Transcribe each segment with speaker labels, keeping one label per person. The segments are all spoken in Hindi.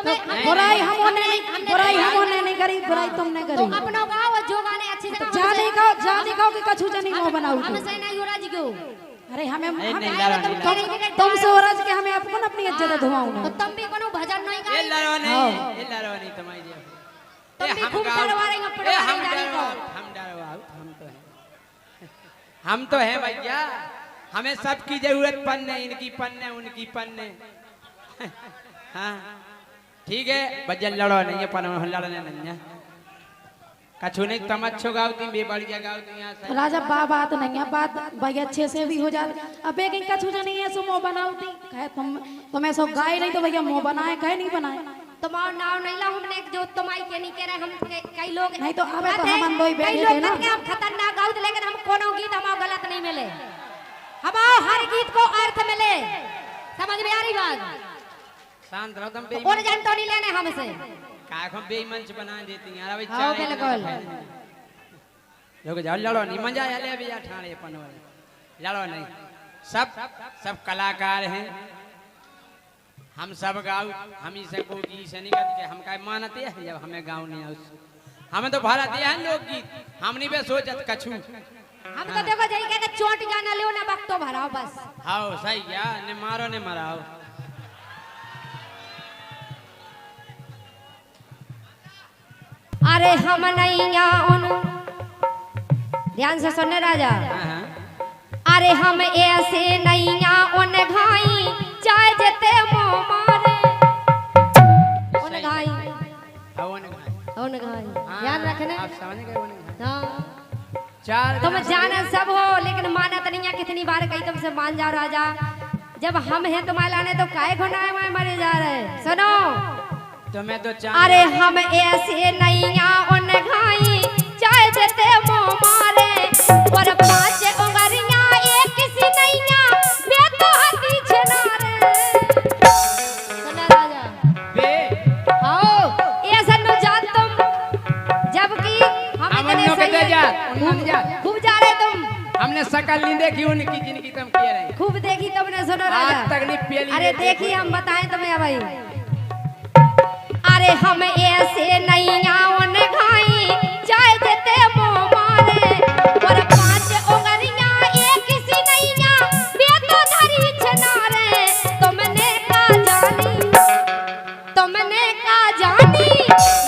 Speaker 1: बुराई हमने नहीं करी, बुराई तुमने करी।
Speaker 2: तो अपनो गाओ जो गाने अच्छे से
Speaker 1: जा दिखाओ कि कछु जनी वो बनाऊ।
Speaker 2: हम से नहीं युवराज क्यों?
Speaker 1: अरे हमें
Speaker 2: तुम
Speaker 1: से औरज के हमें अपन अपनी इज्जत धुआऊ ना।
Speaker 2: तो तुम भी कोनो भजन नहीं गाए।
Speaker 3: ये लड़ो नहीं तुम्हारी।
Speaker 2: तुम भी खूब डरवारे गप्पे
Speaker 3: हम तो हैं भैया, हमें सबकी जरूरत पन्ने, इनकी पन्ने उनकी पन्ने। हाँ ठीक है, बजल लड़ो नहीं है, पर लड़ने नहीं है। कछु नहीं, तुम अच्छो गाओती, बेबड़िया गाओती यहाँ
Speaker 1: राजा बात नहीं है, बात भाई अच्छे से भी हो जाती। अब एक कछु नहीं है, सो मुँह बनाऊती कहे तुम ऐसा गाय नहीं तो भैया मुँह बनाए कहे नहीं बनाए।
Speaker 2: तुम्हारा नाम नहीं ला हमने जो तुम्हारी के नहीं कह रहे हम कई लोग
Speaker 1: नहीं तो अब तो हम अंदोई बैठे थे ना।
Speaker 2: हम खतरनाक गाउत, लेकिन हम कोनो गीत हमारा गलत नहीं मिले, हमारा हर गीत को अर्थ मिले। समझ में आ रही बात?
Speaker 3: शांत रहो तुम।
Speaker 2: और जान तो नहीं लेने हमसे
Speaker 3: काखों बेईमंच बना देती हैं। अरे
Speaker 2: आओ बिल्कुल
Speaker 3: लोग जाओ, लड़ो नहीं, मजा आ ले भैया ठाणे अपन वाले। लड़ो नहीं, सब कलाकार हैं, हम सब गाँव हम ही से को गीत से नहीं करते। हम का मानते हैं जब हमें गाँव नहीं है, हमें तो भारत दिया है लोकगीत, हम नहीं बे सोचत कछु।
Speaker 2: हम तो देखो जई के चोट जाना ले ना वक्त तो भराओ बस।
Speaker 3: हां सही क्या, ने मारो ने मराओ।
Speaker 2: अरे हम नहीं उन ध्यान से सुनने राजा। अरे हम ऐसे नहीं उन घाई चाहे जते मुंह मारे उन घाई उन घाई याद रखना।
Speaker 3: आप समझ गए?
Speaker 2: हां
Speaker 3: चार
Speaker 2: तुम जाने सब हो, लेकिन मानत नहीं है। कितनी बार कही तुमसे मान जाओ राजा, जब हम हैं तुम्हारे लाने तो काहे घुनाए में मरे जा रहे। सुनो
Speaker 3: तुम्हें तो
Speaker 2: अरे हम ऐसे नहीं उन घाई चाहे जते मुंह मारे, और पांच उंगलियां एक किसी नैया बे तो हती छनारे। सुना राजा
Speaker 3: बे
Speaker 2: आओ ये सन्नु जात तुम, जबकि हम इतने सही
Speaker 3: जा
Speaker 2: खूब जा रहे तुम।
Speaker 3: हमने शकल नहीं देखी उनकी जिनकी तुम कह रहे हैं।
Speaker 2: खूब देखी तुमने। सुनो राजा
Speaker 3: आज तक नहीं पहली।
Speaker 2: अरे देखी हम बताएं तुम्हें भाई। अरे हम ऐसे नहीं उन घाई चाहे जते मुंह मारे, और पांच उंगलियां एक किसी नैया बे तो धरी छनारे। तुमने का जानी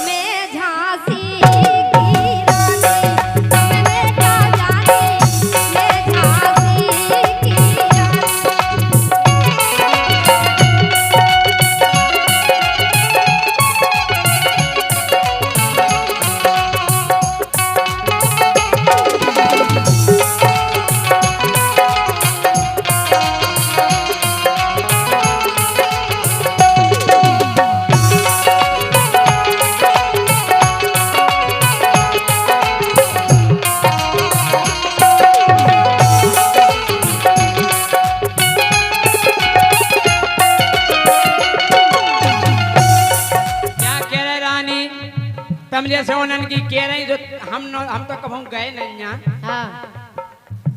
Speaker 2: मैं झांसी की रानी, तुमने का जानी मैं झांसी की रानी।
Speaker 3: तुम जैसे उन्हन की कह रही जो हम तो कभी गए नहीं यहाँ।
Speaker 2: हाँ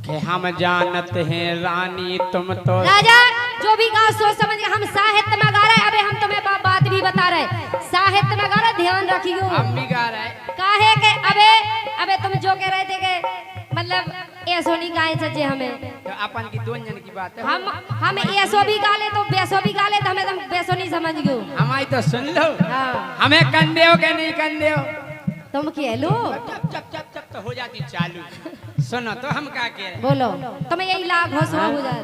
Speaker 3: कि हम जानत हैं रानी तुम तो।
Speaker 2: राजा जो भी गा सोच समझ के हम साहित्य में गा रहे। अबे हम तुम्हें बात भी बता रहे, साहित्य में गा रहे, ध्यान रखियो।
Speaker 3: हम भी गा रहे
Speaker 2: काहे के अबे तुम जो कह रहे थे कि मतलब ऐसो नहीं गाए सजे हमें,
Speaker 3: तो अपन की दो जन की बात है।
Speaker 2: हम ऐसो भी गा ले तो बेसो भी गा ले, तो हमें तुम बेसो नहीं समझ गयो।
Speaker 3: हमारी तो सुन लो।
Speaker 2: हाँ।
Speaker 3: हमें कंदे हो के नहीं कंदे हो
Speaker 2: तुम कह लो
Speaker 3: चप तो हो जाती चालू। सुनो तो हम क्या कह रहे हैं,
Speaker 2: बोलो तुम्हें यही लाभ हो जाए।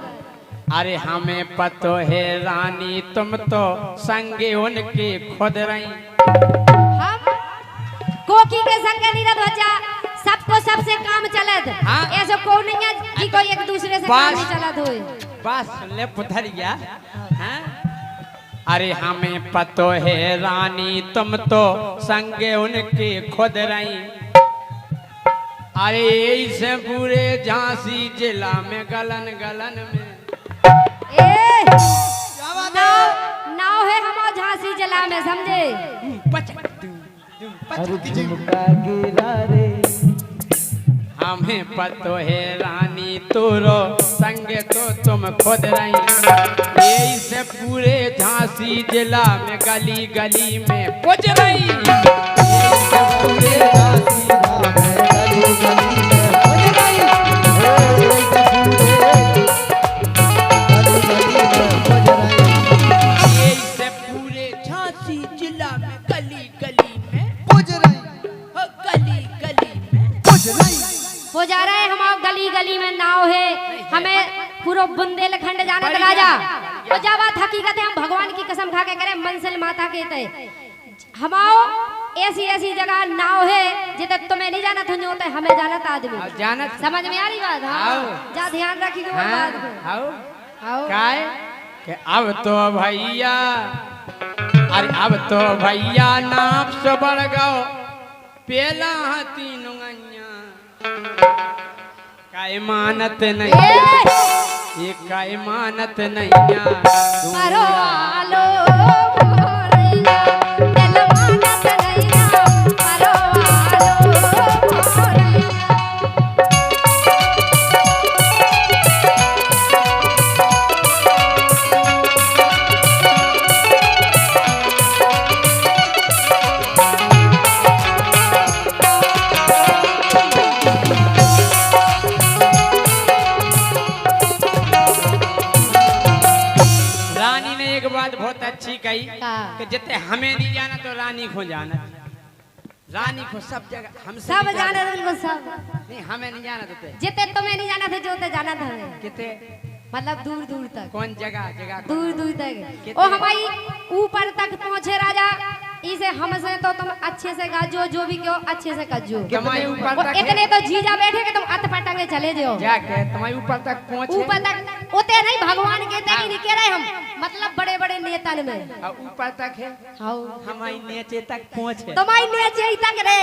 Speaker 3: अरे हमें पतो है रानी तुम तो संगे उनके खुद रही।
Speaker 2: हम कोकी के संगे नीरद बच्चा सबको सबसे काम चलत।
Speaker 3: हाँ?
Speaker 2: ऐसे को नहीं है कि कोई एक दूसरे से काम नहीं चलत होए।
Speaker 3: बस सुन ले पुथर गया। हाँ? अरे हमें पतो है रानी तुम तो संगे उनके खुद रही। अरे ऐसे पूरे झांसी जिला में गलन गलन में
Speaker 2: नाव है हमारा झांसी जिला में, समझे?
Speaker 3: हमें पतो है रानी तोरो संग तो तुम खुद रही, यही से पूरे झांसी जिला में गली गली में पुज रही, यही से पूरे झांसी जिला में गली गली में पुज रही, यही से पूरे झांसी जिला में गली गली में पुज रही, गली गली में पुज रही।
Speaker 2: हो जा रहा है हम गली गली में नाव है, हमें पूरा बुंदेलखंड जाना तो राजा। तो जब बात हकीकत है हम भगवान की कसम खा के करें मंजिल माता के तय हमाओ ऐसी ऐसी जगह नाव है जिते तुम्हें नहीं जाना था जो होता है हमें जाना था आदमी
Speaker 3: जाना
Speaker 2: समझ में आ रही बात। हाँ जा ध्यान रखी तो बात को
Speaker 3: आओ काय के अब तो भैया, अरे अब तो भैया नाप से बढ़ गओ पेला हती नुंगैया, काय मानत नहीं ये काय मानत नहीं
Speaker 2: मारो आलो मोरैया, दिल मानत नहीं मारो आलो मोरैया।
Speaker 3: बहुत अच्छी कही कि जितने हमें नहीं जाना तो रानी को जाना, रानी को सब जगह हम
Speaker 2: सब जाने उनको सब
Speaker 3: नहीं, हमें नहीं जाना तो
Speaker 2: जितने तुम्हें नहीं जाना थे जो ते जाना था
Speaker 3: कितने
Speaker 2: मतलब दूर दूर तक।
Speaker 3: कौन जगह जगह
Speaker 2: दूर दूर तक ओ हमारी ऊपर तक पहुंचे राजा, इसे हमसे तो तुम अच्छे से गाजो जो भी क्यों अच्छे से कजो,
Speaker 3: तुम्हारे ऊपर तक
Speaker 2: इतने तो जीजा बैठे कि तुम अत पटंगे चले जाओ
Speaker 3: जाके तुम्हारे ऊपर तक पहुंचे,
Speaker 2: ऊपर तक उते नहीं भगवान के तक ही नहीं कह रहे हम, मतलब बड़े बड़े नेतन में
Speaker 3: ऊपर तक है हमारी नीचे तक पहुंचे,
Speaker 2: तुम्हारी नीचे ही तक रे,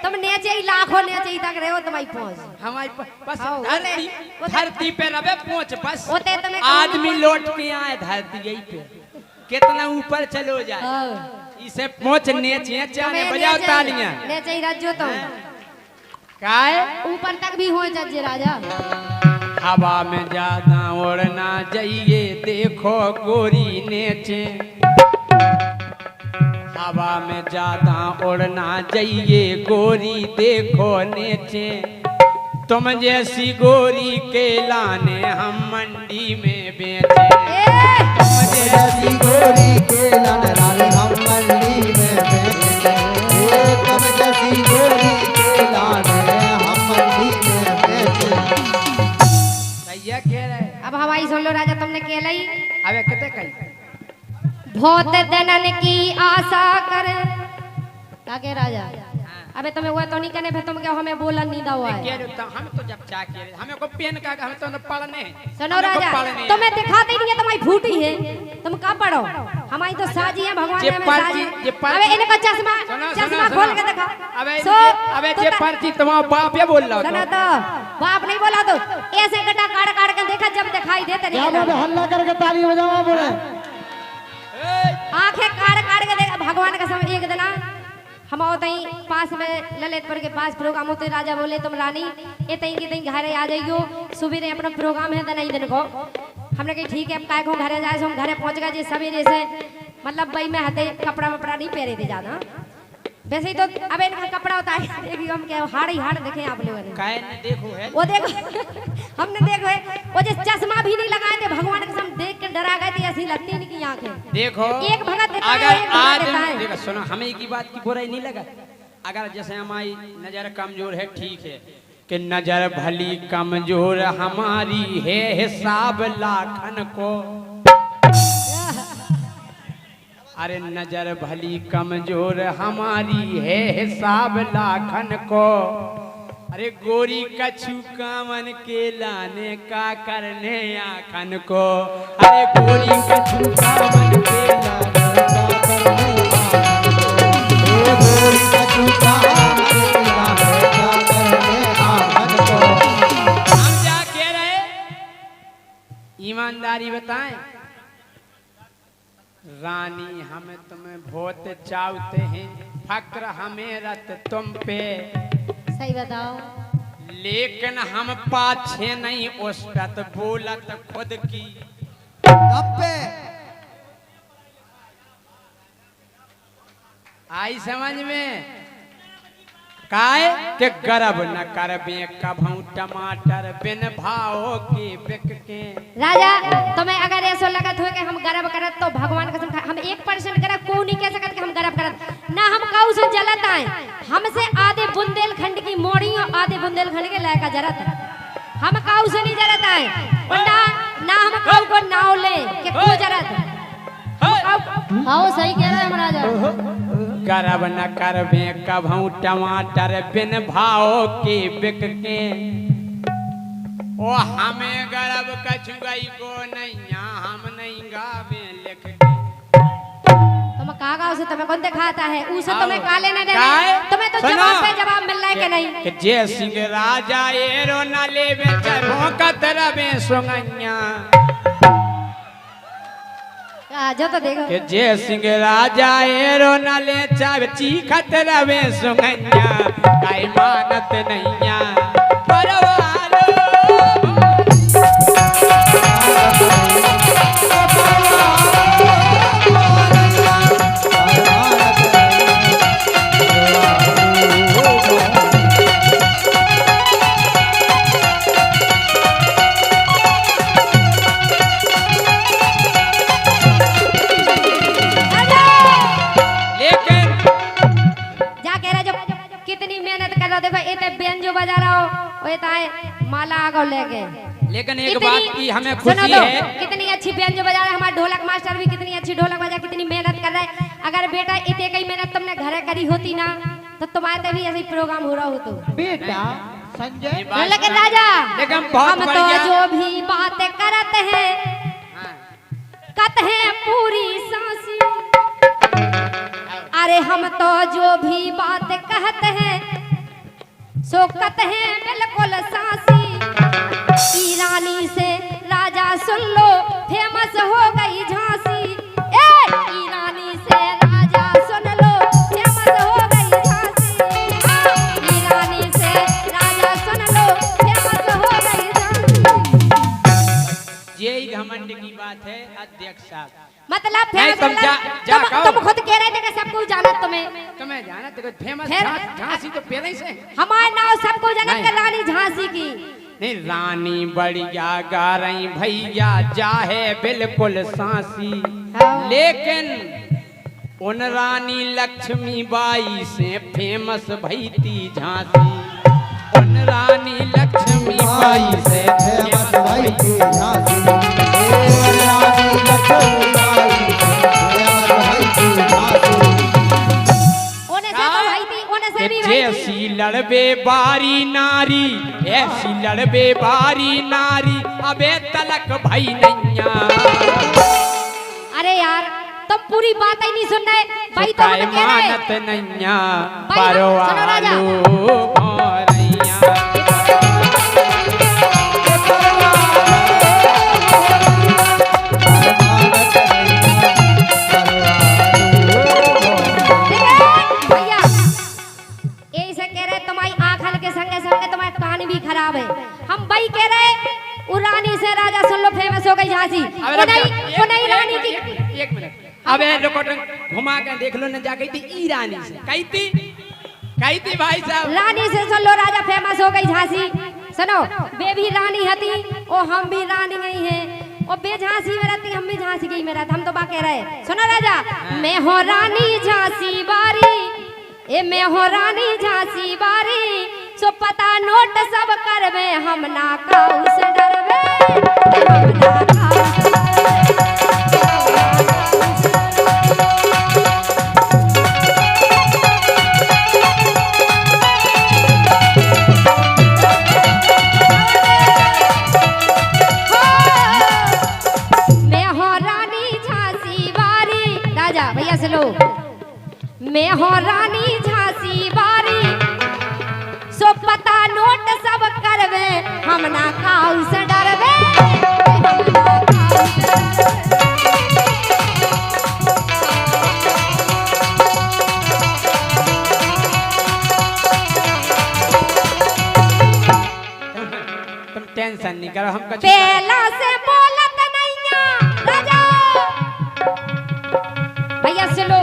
Speaker 2: तुम नीचे ही लाखों नीचे ही तक रहे हो, तुम्हारी पहुंच
Speaker 3: हमारी बस धरती पे रहे पहुंच, बस
Speaker 2: उते तुम्हें
Speaker 3: आदमी लौट के आए धरती यही पे, कितना ऊपर चलो जाए इसे पहुंच नीचे चाने बजाओ तालियां
Speaker 2: नीचे ही रजो तुम
Speaker 3: काय
Speaker 2: ऊपर तक भी हो जज राजा।
Speaker 3: हवा में ज्यादा उड़ना चाहिए देखो गोरी नीचे, हवा में ज्यादा उड़ना चाहिए गोरी देखो नीचे, तुम जैसी गोरी के लाने हम मंडी में बेचे, तुम जैसी गोरी के लाने हम मंडी में बेचे, तुम जैसी गोरी के लाने हम मंडी में बेचे। सैया कह रहे
Speaker 2: अब हवाई सुन लो राजा, तुमने कहला ही
Speaker 3: अबे कितने कही
Speaker 2: बहुत दिनन की आशा कर काके राजा। अबे तुम्हें वो तो नहीं करने फिर तुम क्या हमें बोला नहीं दा हुआ है,
Speaker 3: हम तो जब चाह के हमें को पेन का हमें तो पढ़ने
Speaker 2: सुनो राजा तुम्हें दिखाते नहीं है तुम्हारी फूटी है, तुम कब पढ़ो हमारी तो साजी है भगवान ने हमें साजी। अबे इनका चश्मा चश्मा खोल के दिखा,
Speaker 3: अबे जे पर्ची तुम्हारा बाप ये बोल रहा
Speaker 2: सुनो तो बाप नहीं बोला तो ऐसे गड्ढा काट काट के देखा जब दिखाई देते नहीं
Speaker 4: हल्ला करके ताली बजाओ बोले
Speaker 2: आंखें काट काट के देखा भगवान का समय एक दिन हम तई पास में ललितपुर के पास प्रोग्राम होते, राजा बोले तुम रानी ये तई के तई घरे आ जाइयो, सुबह अपना प्रोग्राम है दिन दिन को, हमने कही ठीक है अब काय को घरे जाए, हम घरे पहुंच गए जी सवेरे से, मतलब बई में हते कपड़ा वपड़ा नहीं पहरे थे ज्यादा वैसे ही तो। अब इनका कपड़ा होता है देखिए हम क्या हाड़ ही हाड़ देखे आप लोगों ने
Speaker 3: काय ने देखो है
Speaker 2: वो देखो हमने देखो है वो जो चश्मा भी नहीं लगाए थे भगवान के सामने देख के डरा गए थे, ऐसी लगती नहीं की आंखें
Speaker 3: देखो
Speaker 2: एक भगत देता है,
Speaker 3: अगर
Speaker 2: एक भगत देता
Speaker 3: आज
Speaker 2: है।
Speaker 3: देखो सुनो हमें की बात की बुराई नहीं लगा, अगर जैसे हमारी नजर कमजोर है ठीक है कि नजर भली कमजोर हमारी है हिसाब लाखन को, अरे नजर भली कमजोर हमारी है हिसाब लाखन को, अरे गोरी कछु कामन के लाने का करने आखन को, अरे गोरी कछु कामन के लाने का करने गोरी कछु कामन के लाने का करने आखन को। हम क्या कह रहे ईमानदारी बताएं रानी हमें तुम्हें बहुत चाहते हैं, फक्र हमें रत तुम पे,
Speaker 2: सही बताओ
Speaker 3: लेकिन हम पाछे नहीं उस पर बोलत खुद की
Speaker 5: गप्पे
Speaker 3: आई समझ में काय के गर्भ न करबे कभू टमाटर बिन भाव के बिक के।
Speaker 2: राजा तुम्हें अगर ऐसा लगत हो कि हम गर्व करत तो भगवान कसम हम 1% गर्व को नहीं कह सकत कि हम गर्व करत ना हम काऊ से जलत आए हमसे आधे बुंदेलखंड की मोड़ी और आधे बुंदेलखंड के लायक जरत हम काऊ से नहीं जरत आए और ना हम काऊ को नाव ले कि को जरत हां सही कह रहा है महाराजा
Speaker 3: गर्भ न करबे कभू टमाटर बिन भाव के बिक के। ओ हमें गर्भ कछुगई को नैया हम नहीं गावे लिख के।
Speaker 2: तुम कहा गाँव से तुम्हें कौन दिखाता है उसे तुम्हें का लेना देना तुम्हें तो जवाब पे जवाब मिल रहा है कि नहीं
Speaker 3: कि जय सिंह राजा एरो न लेवे चढ़ो कतरबे सुगैया
Speaker 2: जो तो देखो
Speaker 3: कि जय सिंह राजा एरो न ले चाव चीखत रवे सुगैया काई मानत नैया परवालो
Speaker 2: बजा रहा हो वो ताए माला आगो लेके
Speaker 3: लेकिन एक बात की हमें खुशी है
Speaker 2: कितनी अच्छी बेंजो बजा रहे हमारा ढोलक मास्टर भी कितनी अच्छी ढोलक बजा कितनी मेहनत कर रहे हैं अगर बेटा इतने कई मेहनत तुमने घरे करी होती ना तो तुम्हारे भी ऐसे प्रोग्राम हो रहा हो तो
Speaker 4: बेटा संजय
Speaker 2: लेकिन राजा हम तो जो भी बातें करते हैं कहते हैं पूरी सांसी अरे हम तो जो भी बातें कहते हैं सो कहते हैं बिल्कुल सांसी ईरानी से राजा सुन लो फेमस हो गई झांसी ईरानी से राजा सुन लो फेमस हो गई झांसी ईरानी से राजा सुन लो फेमस हो गई झांसी
Speaker 3: यही घमंड की बात है अध्यक्ष साहब
Speaker 2: मतलब फेमस तुम खुद कह रहे थे कि सबको जाना तुम्हें
Speaker 3: जाना तो फेमस झांसी तो पहले से
Speaker 2: हमारा नाम सबको जाना कि रानी झांसी की
Speaker 3: नहीं रानी बढ़िया गा रही भैया जाहे बिल्कुल सांसी लेकिन उन रानी लक्ष्मीबाई से फेमस भईती झांसी उन रानी लक्ष्मीबाई से फेमस भईती झांसी जैसी लड़बे बारी नारी ऐसी लड़बे बारी नारी अबे तलक भाई नैया
Speaker 2: अरे यार तुम पूरी बात ही नहीं सुन रहे भाई तो हम कह रहे
Speaker 3: मानत नैया परवालो मोरैया
Speaker 2: खराब है हम भाई कह रहे रानी से राजा सुन लो फेमस हो गई झांसी नहीं रानी की
Speaker 3: एक मिनट अब रिकॉर्ड घुमा के देख लो न जा गई थी ई रानी से कही थी भाई साहब
Speaker 2: रानी से सुन लो राजा फेमस हो गई झांसी सुनो बे भी रानी हती ओ हम भी रानी नहीं है ओ बे झांसी में रहती हम भी झांसी की में रहते हम तो बा कह रहे सुनो राजा मैं हो रानी झांसी बारी मैं हो रानी झांसी बारी सो पता नोट सब करवे हम ना काऊ से डरवे हम ना काऊ मैं हो रानी झांसी बारी राजा भैया से लो मैं हो रानी झांसी बारी सो पता नोट सब करवे हम ना काऊ से डरवे
Speaker 3: टेंशन नहीं करो हम कछु
Speaker 2: पहला से बोलत नैया राजा भैया सुनो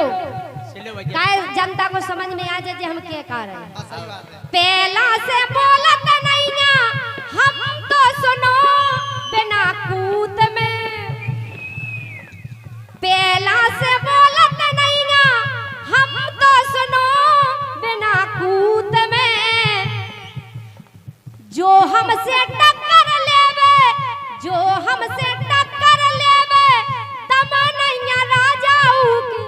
Speaker 3: सिलो भैया
Speaker 2: काय जनता को समझ में आ जाए हम क्या कह रहे हैं।
Speaker 5: हाँ, सही बात है।
Speaker 2: पहला से बोलत नैया हम तो सुनो बिना कूत में। पहला से बोलत नैया हम तो सुनो बिना कूत में। जो हमसे टक्कर लेवे जो हमसे टक्कर लेवे तब नैया राजाऊ के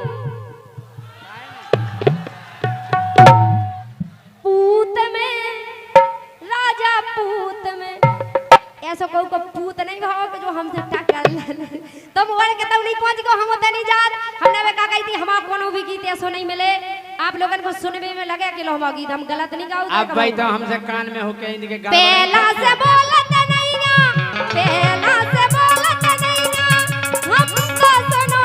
Speaker 2: पूत में राजा पूत में। ऐसा कहू को पूत नहीं कहो कि जो हमसे टक्कर ले तुम वर्ग के तब नहीं पहुंच गो हम उतनी जात हमने वे का कही थी हमारा कोनो भी गीत ऐसो नहीं मिले आप लोगन को सुनने में लगे कि लो हम गीत हम गलत नहीं गाओ
Speaker 3: अब भाई तो हमसे कान में होके इनके गाँव
Speaker 2: पहला से बोलत नैया पहला से बोलत नैया हम तो सुनो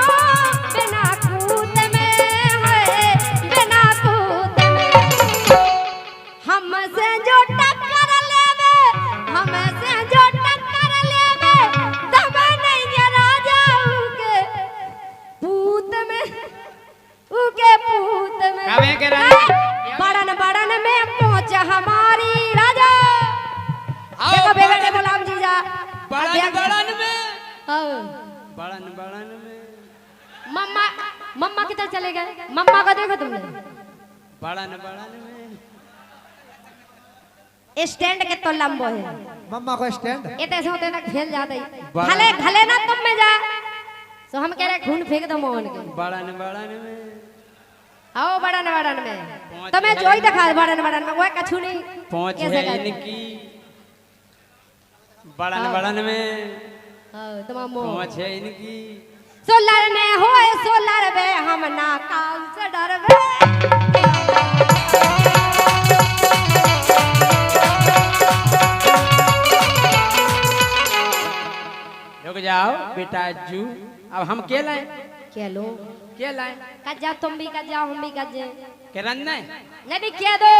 Speaker 2: बिना कूत में है बिना कूत में। हमसे जो टक्कर लेवे हमसे जो टक्कर लेवे तब नैया राजाऊ के पूत में उके पूत में।
Speaker 3: कवे के राजा
Speaker 2: बड़न बड़न में पहुंच हमारी राजा देखो बेगा के गुलाम जीजा
Speaker 3: बड़न बड़न में
Speaker 2: हाँ।
Speaker 3: बड़न बड़न में
Speaker 2: मम्मा मम्मा किधर चले गए मम्मा को देखो तुमने
Speaker 3: बड़न बड़न में
Speaker 2: स्टैंड के तो लंबो है
Speaker 5: मम्मा को स्टैंड
Speaker 2: ये तो ऐसे होते ना खेल जाते
Speaker 3: बड़ा-
Speaker 2: खले खले ना तुम में जा तो हम कह रहे खून फेंक दो मोहन के
Speaker 3: बड़न बड़न में
Speaker 2: आओ बड़न बड़न में
Speaker 3: पहुंच
Speaker 2: तुम्हें
Speaker 3: गए।
Speaker 2: जोई दिखा बड़न बड़न में वो कछु नहीं
Speaker 3: पहुंच
Speaker 2: कैसे
Speaker 3: है
Speaker 2: कर-
Speaker 3: इनकी बड़न बड़न में
Speaker 2: हाँ, तुम्हारा मोह
Speaker 3: पहुंच है इनकी
Speaker 2: सोलर ने होए सोलर वे हम ना काल से डरवे।
Speaker 3: रुक जाओ बेटा जू अब हम के लाए
Speaker 2: क्या लो
Speaker 3: के लाए
Speaker 2: कज जाओ तुम भी कज जाओ हम भी कज जाए
Speaker 3: के रन
Speaker 2: नहीं क्या दो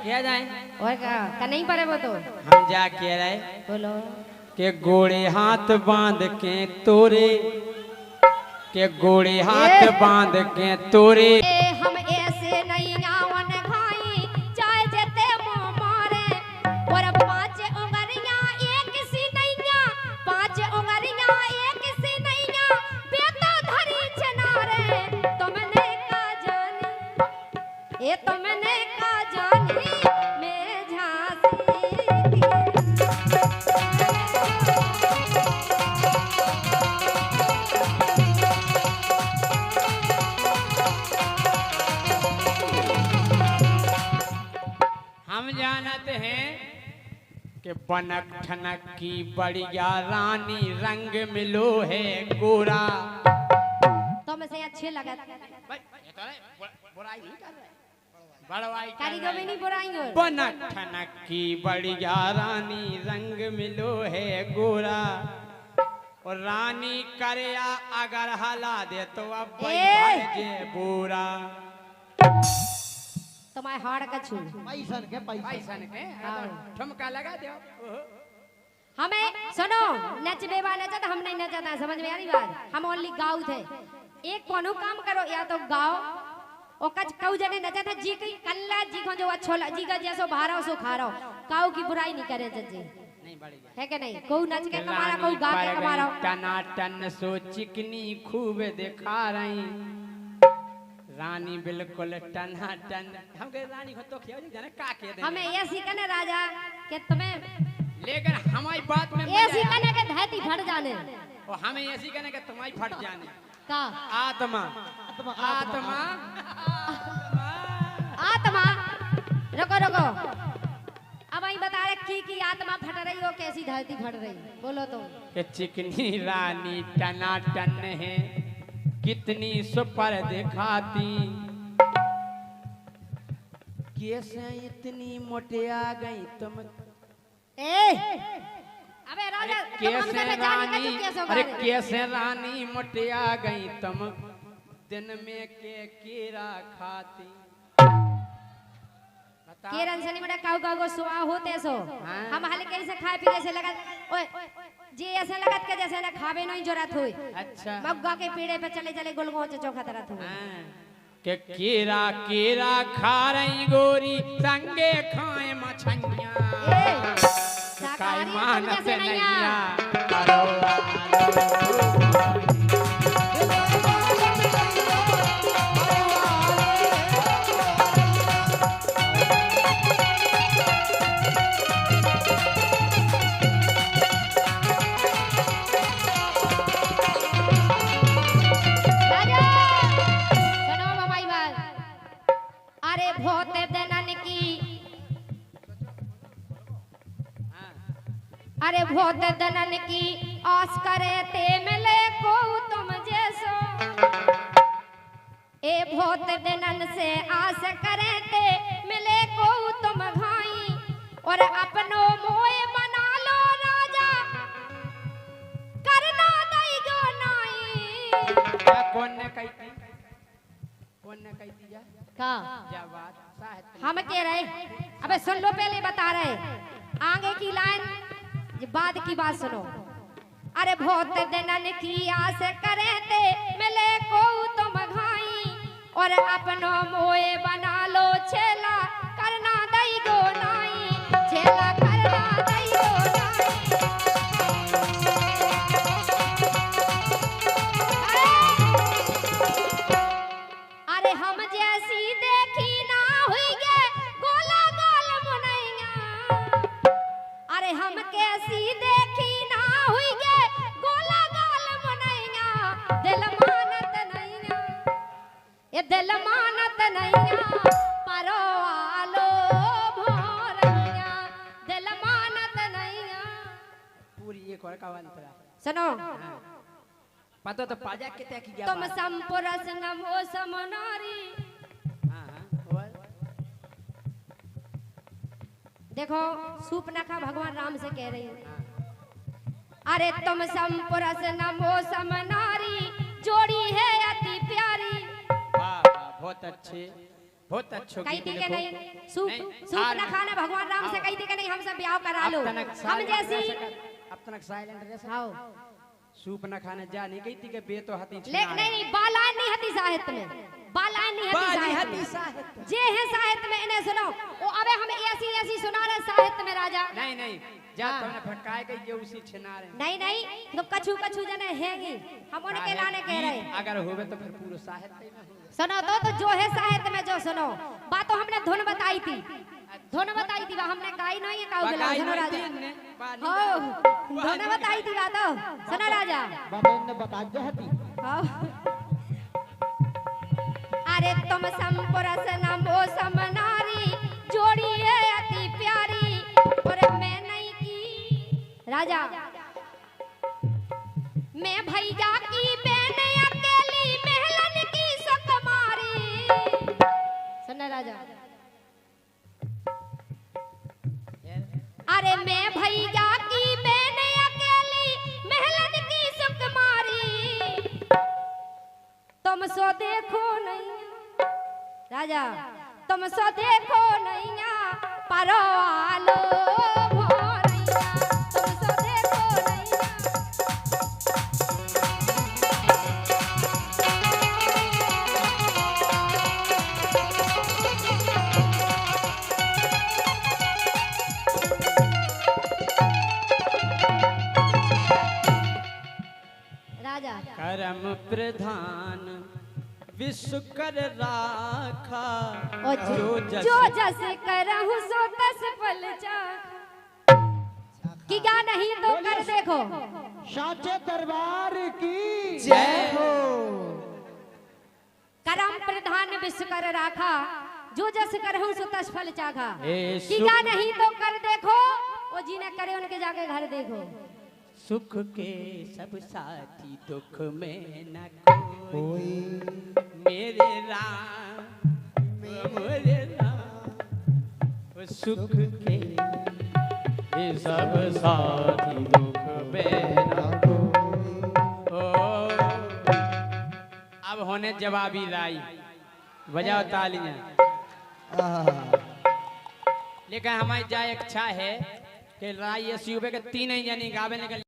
Speaker 3: क्या जाए
Speaker 2: और का नहीं पड़े वो तो
Speaker 3: हम जा के रहे
Speaker 2: बोलो
Speaker 3: के गोड़े हाथ बांध के तोरे के गोड़े हाथ
Speaker 2: ए!
Speaker 3: बांध के तोरे
Speaker 2: ए हम ऐसे नहीं आवन खाई चाहे जेते मुंह मारे और पांच उंगलियां एक सी नैया पांच उंगलियां एक सी नैया बेतो धरी चनारे तुमने का जानी ए तुमने का जानी मैं झांसी की
Speaker 3: हम जानते हैं कि बनक ठनक की बढ़िया रानी रंग मिलो है गोरा
Speaker 2: तुम से अच्छे लगा
Speaker 3: बुराई नहीं कर रहे बड़वाई कर
Speaker 2: कारीगर में नहीं बुराई हो
Speaker 3: बनक ठनक की बढ़िया रानी रंग मिलो है गोरा और रानी करया अगर हला दे तो अब
Speaker 2: ए!
Speaker 3: जे बोरा
Speaker 2: तुम्हारे हाड़ का छू
Speaker 5: पैसन के पैसा
Speaker 3: पैसा के ठुमका लगा दो
Speaker 2: हमें सुनो नच बेवा नचा तो हम नहीं नचाता समझ में आ रही बात हम ओनली गाँव थे एक कोनो काम करो या तो गाओ और कच कऊ जने नचा था जी की कल्ला जी को जो अच्छो जी का जैसो भारो सो खा रहो काऊ की बुराई नहीं करे जजी
Speaker 3: नहीं बढ़िया
Speaker 2: है कि नहीं कोई नच के कमा रहा कोई गा के कमा रहा
Speaker 3: टना टन सो चिकनी खूब दिखा रही रानी बिल्कुल टना टन हम कहे रानी को तो खिया जाने का के दे
Speaker 2: हमें ये सीखने राजा कि तुम्हें
Speaker 3: लेकिन हमारी बात में
Speaker 2: ये सीखने के धरती फट जाने
Speaker 3: और हमें ऐसी कहने के तुम्हारी फट जाने
Speaker 2: का
Speaker 3: आत्मा आत्मा
Speaker 2: आत्मा रुको रुको अब आई बता रहे की आत्मा फट रही हो कैसी धरती फट रही बोलो तुम
Speaker 3: के चिकनी रानी टना टन है कितनी सुपर दिखाती कैसे इतनी मोटिया गई तुम
Speaker 2: ए अबे राजा तुम हमसे
Speaker 3: कैसे
Speaker 2: पहचान
Speaker 3: रानी
Speaker 2: नहीं कैसे
Speaker 3: अरे कैसे रानी मोटिया गई तुम दिन में के कीड़ा खाती
Speaker 2: केरन से नहीं बड़ा काऊ काऊ को सुआ होते सो
Speaker 3: हाँ।
Speaker 2: हम हल्के से खाए पी से लगा ओए जी ऐसे लगत के जैसे ना खावे नहीं जरूरत हुई
Speaker 3: अच्छा
Speaker 2: मग्गा के पेड़े पे चले चले गोल गोल चोखा तरह हुई
Speaker 3: हाँ, के केरा केरा खा रही गोरी संगे खाए मछैया
Speaker 2: ए,
Speaker 3: काई
Speaker 2: शाकाहारी तुम
Speaker 3: मानत
Speaker 2: जैसे नहीं
Speaker 3: नैया
Speaker 2: आ।
Speaker 3: अरो
Speaker 2: राजा सुनो बम्बई बात अरे बहुत दिनन की अरे बहुत दिनन की आस करे ते मिले को तुम जैसो ए बहुत दिनन से आस करे ते मिले को तुम घाई और अपनो मोए बना लो राजा करना दई गो नाई
Speaker 3: कौन ने कही थी कौन ने कही थी
Speaker 2: का
Speaker 3: क्या बात साहित्य
Speaker 2: हम कह रहे अबे सुन लो पहले बता रहे आगे की लाइन ये बाद की बात सुनो अरे बहुत दिनन की आस करे ते मिले को तुम घाई और अपनो मोए बना लो छेला करना दई गो नाई छेला करना दई गो नाई अरे हम जैसी देखी ना हुई गे गोला गाल मुनैया अरे हम कैसी देखी ना हुई गे गोला गाल मुनैया दिल मानत नैया ये दिल मानत नैया परो आलो भोरैया दिल मानत नैया
Speaker 3: पूरी एक और का अंतरा
Speaker 2: सुनो
Speaker 3: पता तो पाजा के तय किया
Speaker 2: तुम संपुरस नमो समनारी
Speaker 3: हां और
Speaker 2: देखो सूपनखा भगवान राम से कह रही हूँ अरे तुम संपुरस नमो समनारी जोड़ी है अति प्यारी
Speaker 3: वाह बहुत अच्छे बहुत अच्छो
Speaker 2: कही
Speaker 3: गीत
Speaker 2: थी कि
Speaker 3: लिखो।
Speaker 2: नहीं सूप
Speaker 3: नहीं,
Speaker 2: सूपनखा ने भगवान राम से
Speaker 3: आओ।
Speaker 2: कही थी कि नहीं हमसे ब्याह करा लो
Speaker 3: अब तनक
Speaker 2: हम
Speaker 3: silent
Speaker 2: जैसी
Speaker 3: रह सकत, अब तनक साइलेंट रह सकत।
Speaker 2: आओ
Speaker 3: सूप न खाने जा नहीं गई थी कि बे तो हती
Speaker 2: ले नहीं बालान नहीं हती साहित्य में बालान नहीं हती
Speaker 3: हती
Speaker 2: साहित्य में जे है साहित्य में इन्हें सुनो ओ अबे हम ऐसी ऐसी सुना रहे साहित्य में राजा
Speaker 3: नहीं नहीं जा
Speaker 2: हाँ।
Speaker 3: तुमने फटकाए गई के उसी छिना रहे
Speaker 2: नहीं नहीं तो कछु कछु जने हैगी हम उनके लाने कह रहे
Speaker 3: अगर होवे तो फिर पूरा साहित्य में होवे।
Speaker 2: सुनो तो जो है साहित्य में जो सुनो बात तो हमने धुन बताई थी धुन बताई थी हमने गाई नहीं है काऊ गिला
Speaker 3: बकाई
Speaker 2: सुनो
Speaker 3: नहीं
Speaker 2: राजा
Speaker 3: थी ने, बानी
Speaker 2: हो
Speaker 3: गाई।
Speaker 2: धुन बताई थी बात सुनो राजा
Speaker 5: बबन ने बता जहती
Speaker 2: हो अरे तुम संपुरस नमो समनारी जोड़ी है अति प्यारी और मैं नहीं की राजा मैं भैया की बहन अकेली महलन की सुकुमारी सुनना राजा अरे मैं भैया की बहन अकेली महलन की सुकुमारी तुम सो देखो नहीं राजा तुम सो देखो नैया परो आलो भोरैया तुम सो देखो नैया राजा
Speaker 3: करम प्रधान विश्व कर राखा
Speaker 2: ओ जो जस करहु सो तस फल चाखा कि क्या नहीं तो कर देखो
Speaker 5: साचे दरबार की
Speaker 3: जय
Speaker 5: हो।
Speaker 2: करम प्रधान विश्व कर राखा जो जस करहु सो तस फल चाखा
Speaker 3: हे
Speaker 2: कि क्या नहीं तो कर देखो वो जी ने करे उनके जाके घर देखो
Speaker 3: सुख के सब साथी दुख में न
Speaker 5: कोई
Speaker 3: मेरे राम मेरे राम सुख के ये सब साथी दुख में न ओ अब होने जवाबी राई बजाओ तालियां लेकिन हमारी जाए इच्छा है कि राय ये के तीन ही जनी गावे निकल